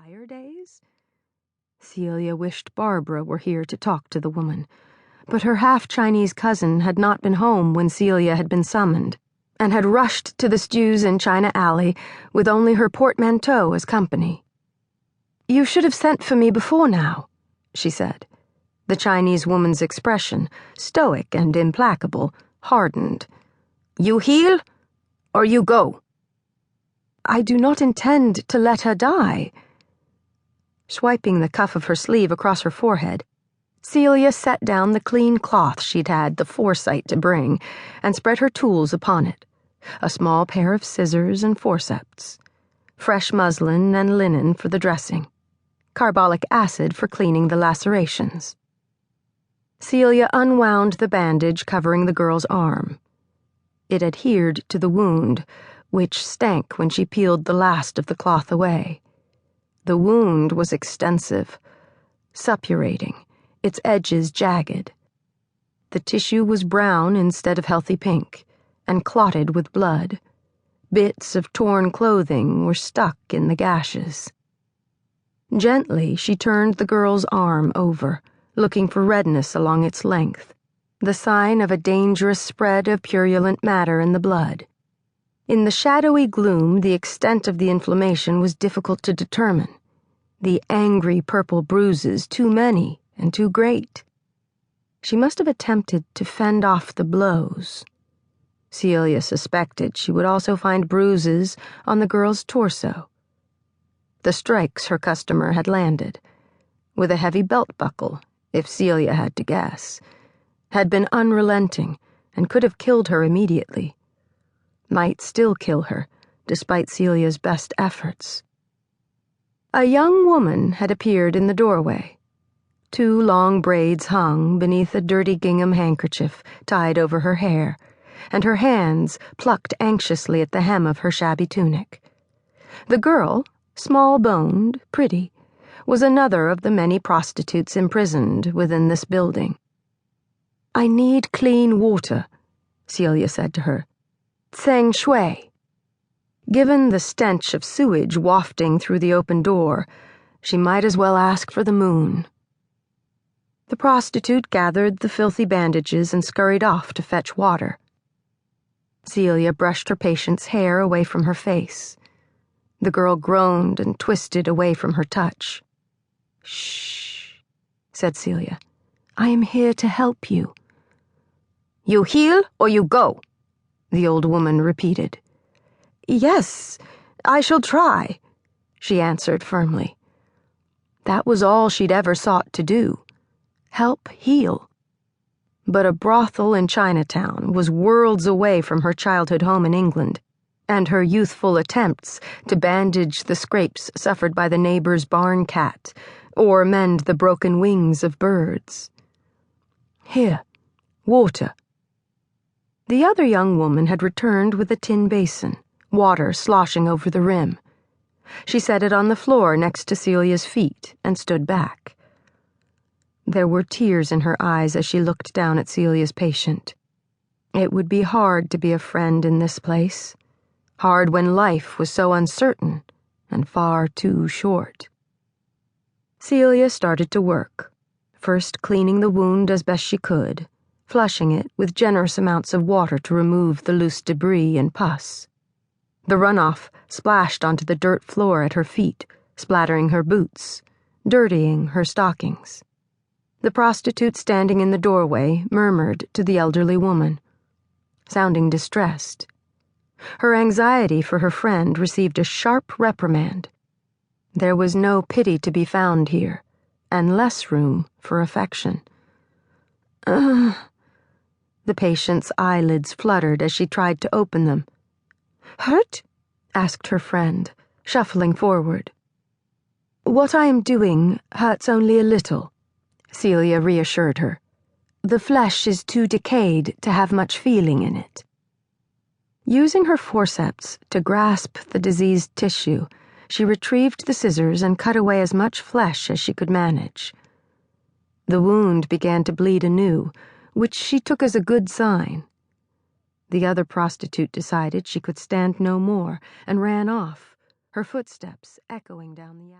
vampire days? Celia wished Barbara were here to talk to the woman, but her half-Chinese cousin had not been home when Celia had been summoned, and had rushed to the stews in China Alley with only her portmanteau as company. "You should have sent for me before now," she said. The Chinese woman's expression, stoic and implacable, hardened. "You heal, or you go." "I do not intend to let her die." Swiping the cuff of her sleeve across her forehead, Celia set down the clean cloth she'd had the foresight to bring and spread her tools upon it, a small pair of scissors and forceps, fresh muslin and linen for the dressing, carbolic acid for cleaning the lacerations. Celia unwound the bandage covering the girl's arm. It adhered to the wound, which stank when she peeled the last of the cloth away. The wound was extensive, suppurating, its edges jagged. The tissue was brown instead of healthy pink, and clotted with blood. Bits of torn clothing were stuck in the gashes. Gently, she turned the girl's arm over, looking for redness along its length, the sign of a dangerous spread of purulent matter in the blood. In the shadowy gloom, the extent of the inflammation was difficult to determine. The angry purple bruises too many and too great. She must have attempted to fend off the blows. Celia suspected she would also find bruises on the girl's torso. The strikes her customer had landed, with a heavy belt buckle, if Celia had to guess, had been unrelenting and could have killed her immediately. Might still kill her, despite Celia's best efforts. A young woman had appeared in the doorway. 2 long braids hung beneath a dirty gingham handkerchief tied over her hair, and her hands plucked anxiously at the hem of her shabby tunic. The girl, small-boned, pretty, was another of the many prostitutes imprisoned within this building. "I need clean water," Celia said to her. "Tseng shui." Given the stench of sewage wafting through the open door, she might as well ask for the moon. The prostitute gathered the filthy bandages and scurried off to fetch water. Celia brushed her patient's hair away from her face. The girl groaned and twisted away from her touch. "Shh," said Celia. "I am here to help you." "You heal or you go," the old woman repeated. "Yes, I shall try," she answered firmly. That was all she'd ever sought to do. Help heal. But a brothel in Chinatown was worlds away from her childhood home in England, and her youthful attempts to bandage the scrapes suffered by the neighbor's barn cat, or mend the broken wings of birds. "Here, water." The other young woman had returned with a tin basin, water sloshing over the rim. She set it on the floor next to Celia's feet and stood back. There were tears in her eyes as she looked down at Celia's patient. It would be hard to be a friend in this place. Hard when life was so uncertain and far too short. Celia started to work, first cleaning the wound as best she could, flushing it with generous amounts of water to remove the loose debris and pus. The runoff splashed onto the dirt floor at her feet, splattering her boots, dirtying her stockings. The prostitute standing in the doorway murmured to the elderly woman, sounding distressed. Her anxiety for her friend received a sharp reprimand. There was no pity to be found here, and less room for affection. The patient's eyelids fluttered as she tried to open them. "Hurt?" asked her friend, shuffling forward. "What I am doing hurts only a little," Celia reassured her. "The flesh is too decayed to have much feeling in it." Using her forceps to grasp the diseased tissue, she retrieved the scissors and cut away as much flesh as she could manage. The wound began to bleed anew, which she took as a good sign. The other prostitute decided she could stand no more and ran off, her footsteps echoing down the alley.